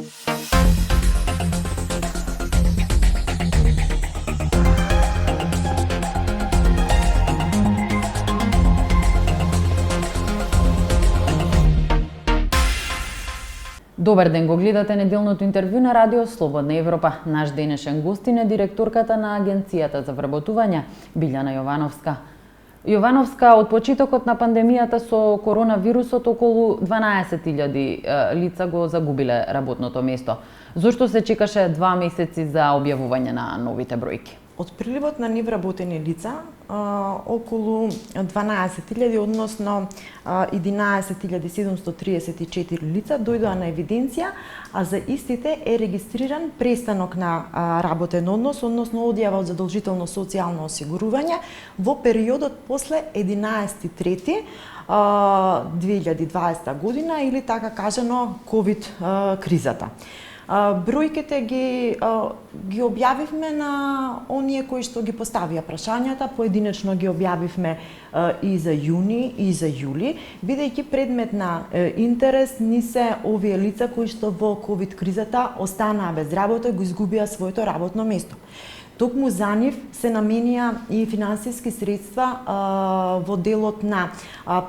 Добар ден, го гледате неделното интервју на Радио Слободна Европа. Наш денешен гостин е директорката на Агенцијата за вработување, Билјана Јовановска. Јовановска, од почетокот на пандемијата со коронавирусот околу 12.000 лица го загубиле работното место. Зошто се чекаше 2 месеци за објавување на новите бројки? Од приливот на невработени лица, околу 12.000, односно 11.734 лица дојдоа на евиденција, а за истите е регистриран престанок на работен однос, односно одјава од задолжително социјално осигурување во периодот после 11.3.2020 година или така кажано COVID кризата. Бројките ги објавивме на оние кои што ги поставија прашањата, поединечно ги објавивме и за јуни и за јули, бидејќи предмет на интерес ни се овие лица кои што во ковид кризата останаа без работа и го изгубија своето работно место. Токму за нив се наменија и финансиски средства во делот на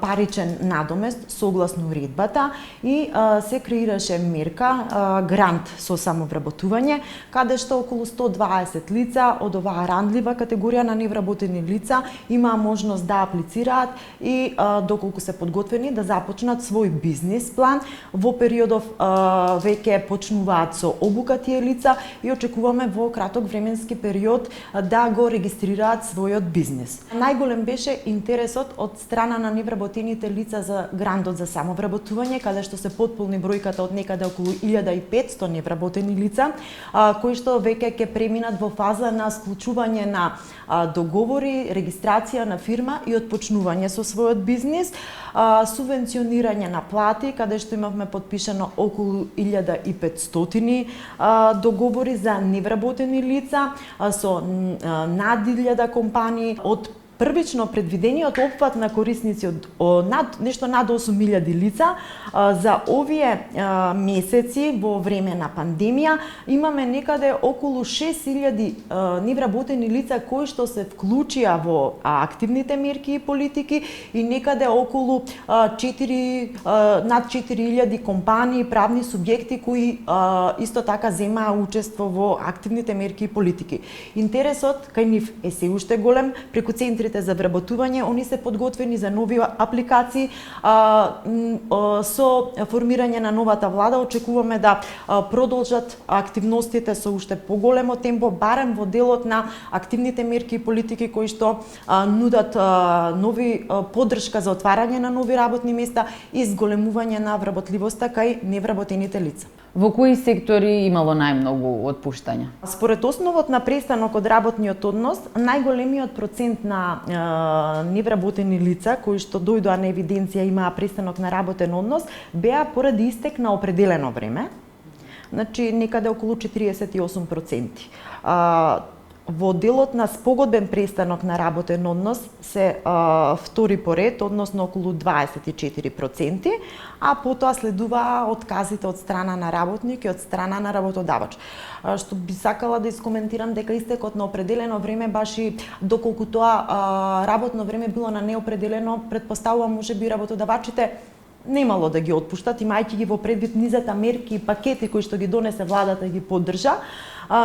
паричен надомест согласно уредбата и се креираше мерка грант со самовработување, каде што околу 120 лица од оваа ранлива категорија на невработени лица имаа можност да аплицираат и доколку се подготвени да започнат свој бизнис план. Во периодов веќе почнуваат со обука тие лица и очекуваме во краток временски период да го регистрираат својот бизнис. Најголем беше интересот од страна на невработените лица за грантот за самовработување, каде што се потполни бројката од некаде околу 1500 невработени лица, кои што веќе ќе преминат во фаза на склучување на договори, регистрација на фирма и отпочнување со својот бизнис, субвенционирање на плати, каде што имавме подпишано околу 1500 договори за невработени лица, со над 1000 компании, од првично предвидениот опфат на корисници од нешто над 8000 лица. За овие месеци во време на пандемија имаме некаде околу 6000 невработени лица кои што се вклучија во активните мерки и политики и некаде околу над 4000 компании, правни субјекти кои исто така земаа учество во активните мерки и политики. Интересот кај нив е се уште голем. Преку центрите за вработување, они се подготвени за нови апликации. Со формирање на новата влада очекуваме да продолжат активностите со уште поголемо темпо, барем во делот на активните мерки и политики кои што нудат нови поддршка за отварање на нови работни места и зголемување на вработливоста кај невработените лица. Во кои сектори имало најмногу отпуштања? Според основот на престанок од работниот однос, најголемиот процент на невработени лица кои што дојдоа на евиденција имаа престанок на работен однос беа поради истек на определено време, значи некаде околу 48%. Во делот на спогодбен престанок на работен однос се втори по ред, односно околу 24%, а потоа следуваа отказите од страна на работник и од страна на работодавач. Што би сакала да искоментирам дека истекот на определено време, баш и доколку тоа работно време било на неопределено, претпоставувам можеби работодавачите немало да ги отпуштат, имајќи ги во предвид низата мерки и пакети кои што ги донесе владата и ги поддржа,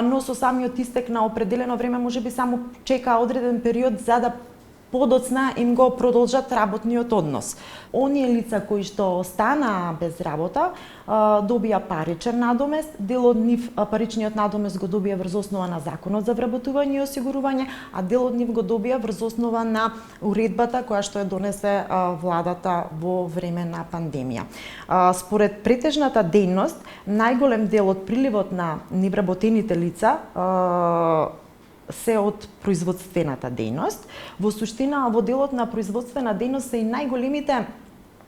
но со самиот истек на определено време можеби само чека одреден период за да подоцна им го продолжат работниот однос. Оние лица кои што останаа без работа добија паричен надомест, дел од нив паричниот надомест го добија врз основа на Законот за вработување и осигурување, а дел од нив го добија врз основа на уредбата која што ја донесе владата во време на пандемија. Според претежната дејност, најголем дел од приливот на невработените лица се од производствената дејност. Во суштина, во делот на производствена дејност се и најголемите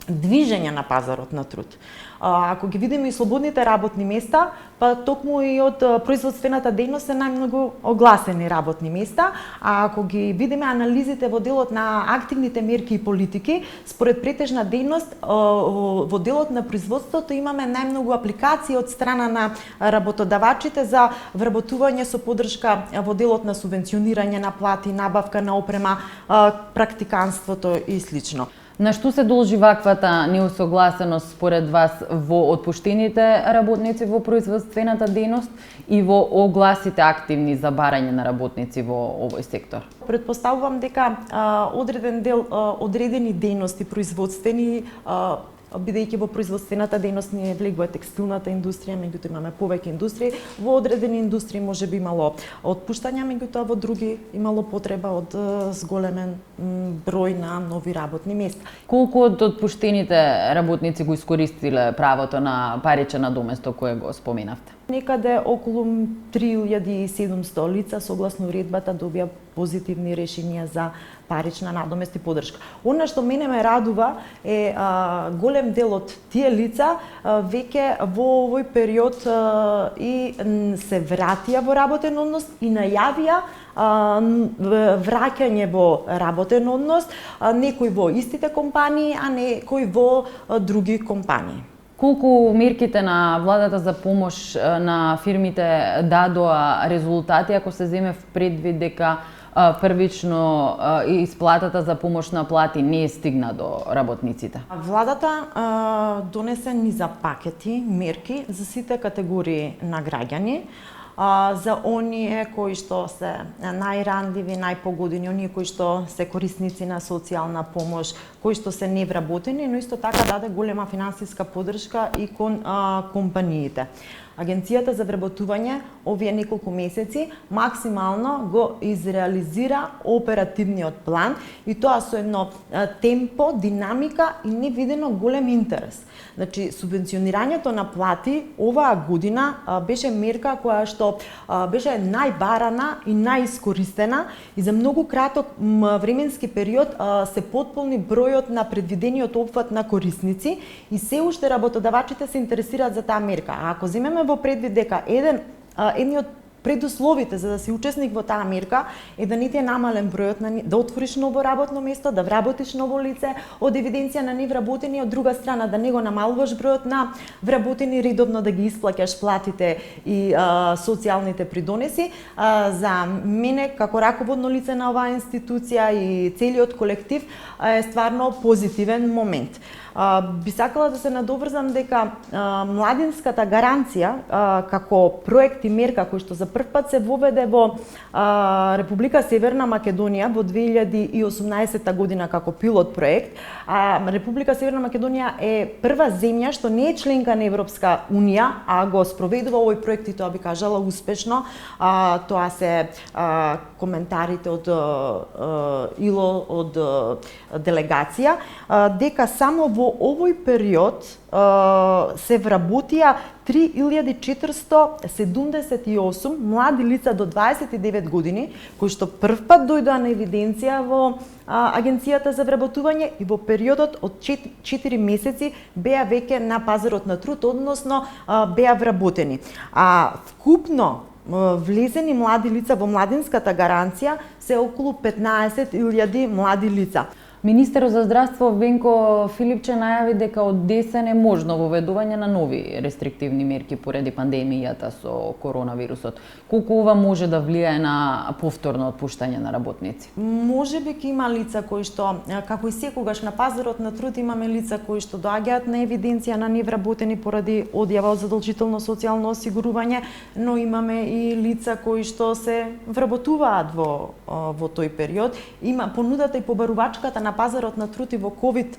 движења на пазарот на труд. Ако ги видиме и слободните работни места, па токму и од производствената дејност се најмногу огласени работни места, а ако ги видиме анализите во делот на активните мерки и политики, според претежна дејност во делот на производството имаме најмногу апликации од страна на работодавачите за вработување со поддршка во делот на субвенционирање на плати, набавка на опрема, практиканството и слично. На што се должи ваквата неусогласеност според вас во отпуштените работници во производствената дејност и во огласите активни за барање на работници во овој сектор? Предпоставувам дека одреден дел одредени дејности производствени, бидејќи во производствената дејност не влегува текстилната индустрија, меѓутоа имаме повеќе индустрии, во одредени индустрии можеби имало отпуштања, меѓутоа во други имало потреба од зголемен број на нови работни места. Колку од отпуштените работници го искористиле правото на паричен надоместок кое го споменавте? Некаде околу 3700 лица согласно уредбата добија позитивни решенија за парична надомест и поддршка. Она што мене ме радува е голем дел од тие лица веќе во овој период и се вратија во работен однос и најавија враќање во работен однос, некои во истите компании, а некои во други компании. Колку мерките на владата за помош на фирмите дадоа резултати, ако се земе в предвид дека првично исплатата за помош на плати не стигна до работниците? Владата донесе низа пакети, мерки за сите категории на граѓани, за оние кои што се најрандливи, најпогодени, оние кои што се корисници на социјална помош, кои што се невработени, но исто така даде голема финансиска поддршка и кон компаниите. Агенцијата за вработување овие неколку месеци максимално го изреализира оперативниот план и тоа со едно темпо, динамика и невидено голем интерес. Значи, субвенционирањето на плати оваа година беше мерка која што беше најбарана и најискористена и за многу краток временски период се потполни бројот на предвидениот опфат на корисници и се уште работодавачите се интересираат за таа мерка. А ако земеме во предвид дека едни од предусловите за да си учесник во таа мерка е да не ти е намален бројот да отвориш ново работно место, да вработиш ново лице од евиденција на невработени, од друга страна да не го намалуваш бројот на вработени, редовно да ги исплаќаш платите и социјалните придонеси. За мене како раководно лице на оваа институција и целиот колектив е стварно позитивен момент. Би сакала да се надоврзам дека младинската гаранција како проект и мерка кој што за прв пат се воведе во Република Северна Македонија во 2018 година како пилот проект. Република Северна Македонија е прва земја што не е членка на Европска унија, а го спроведува овој проект и тоа би кажала успешно. Тоа се коментарите од ИЛО, од делегација, дека само во овој период се вработија 3478 млади лица до 29 години, кои што прв пат дојдоа на евиденција во Агенцијата за вработување и во периодот од 4 месеци беа веќе на пазарот на труд, односно беа вработени. Вкупно влезени млади лица во младинската гаранција се околу 15.000 млади лица. Министерот за здравство Венко Филипче најави дека од десен е можно воведување на нови рестриктивни мерки поради пандемијата со коронавирусот. Колку ова може да влијае на повторно отпуштање на работници? Можеби ќе има лица кои што, како и секогаш на пазарот на труд, имаме лица кои што доаѓаат на евиденција на невработени поради одјава од задолжително социјално осигурување, но имаме и лица кои што се вработуваат во тој период. Има понудата и побарувачката на пазарот на труд и во ковид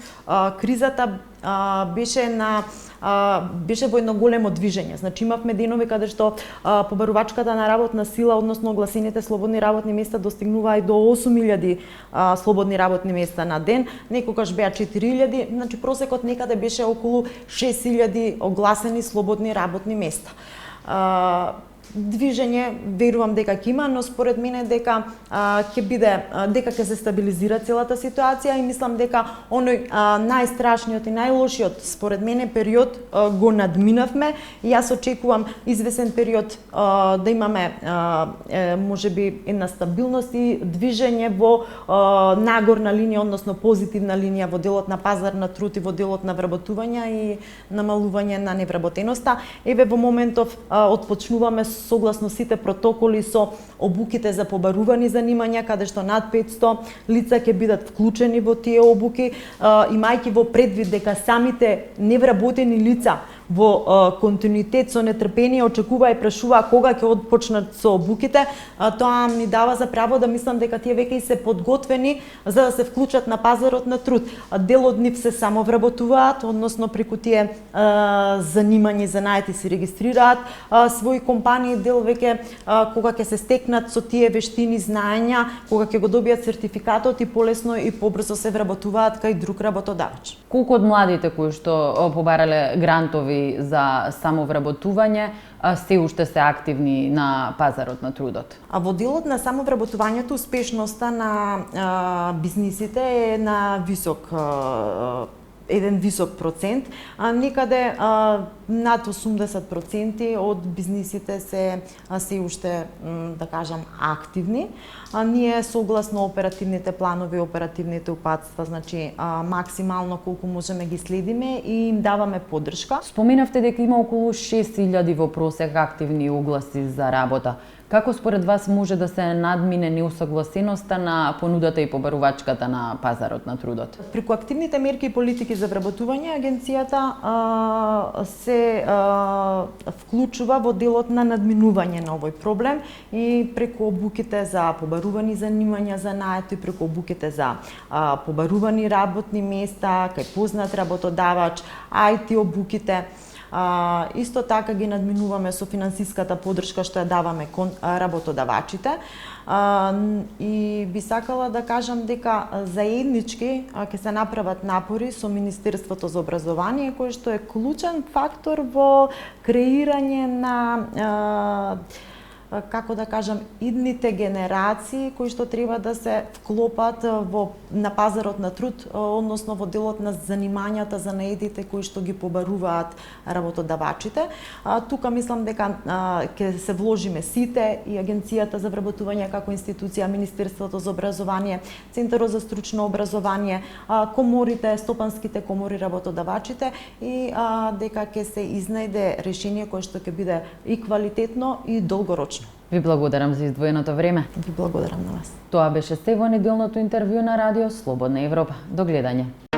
кризата беше во едно големо движење. Значи имавме денови каде што побарувачката на работна сила, односно огласените слободни работни места достигнуваа и до 8000 слободни работни места на ден, некогаш беа 4000, значи просекот некаде беше околу 6000 огласени слободни работни места. движење верувам дека ќе има, но според мене дека ќе биде дека ќе се стабилизира целата ситуација и мислам дека оној најстрашниот и најлошиот според мене период го надминавме и јас очекувам извесен период да имаме можеби една стабилност и движење во нагорна линија, односно позитивна линија во делот на пазар на труд и во делот на вработување и намалување на невработеноста. Еве во моментов отпочнуваме согласно сите протоколи со обуките за побарувани занимања, каде што над 500 лица ќе бидат вклучени во тие обуки, имајќи во предвид дека самите невработени лица во континуитет со нетрпение очекува и прашува кога ќе отпочнат со обуките, тоа ми дава за право да мислам дека тие веќе и се подготвени за да се вклучат на пазарот на труд. Дел од нив се само вработуваат, односно преку тие занимања и занаети се регистрираат свои компании, дел веќе кога ќе се стекнат со тие вештини, знаења, кога ќе го добијат сертификатот и полесно и побрзо се вработуваат кај друг работодавач. Колку од младите кои што побарале грантови за самовработување се уште се активни на пазарот на трудот? А во делот на самовработувањето успешноста на бизнисите е на еден висок процент, некаде над 80% од бизнисите се уште, да кажам, активни. Ние согласно оперативните планови, оперативните упатства, значи максимално колку можеме ги следиме и им даваме поддршка. Споменавте дека има околу 6000 во просек активни огласи за работа. Како според вас може да се надмине неусагласеноста на понудата и побарувачката на пазарот на трудот? Преку активните мерки и политики за вработување, агенцијата се вклучува во делот на надминување на овој проблем и преку обуките за побарувани занимања за наето и преку обуките за побарувани работни места, кај познат работодавач, IT обуките. Исто така ги надминуваме со финансиската поддршка што ја даваме кон работодавачите. И би сакала да кажам дека заеднички ќе се направат напори со Министерството за образование, кој што е клучен фактор во креирање на како да кажам, идните генерации кои што треба да се вклопат на пазарот на труд, односно во делот на занимањата за наетите кои што ги побаруваат работодавачите. Тука мислам дека ќе се вложиме сите, и Агенцијата за вработување како институција, Министерството за образование, Центарот за стручно образование, коморите, стопанските комори, работодавачите, и дека ќе се изнајде решение кое што ќе биде и квалитетно и долгорочно. Ви благодарам за издвоеното време. Ви благодарам на вас. Тоа беше се во неделното интервју на Радио Слободна Европа. До гледање.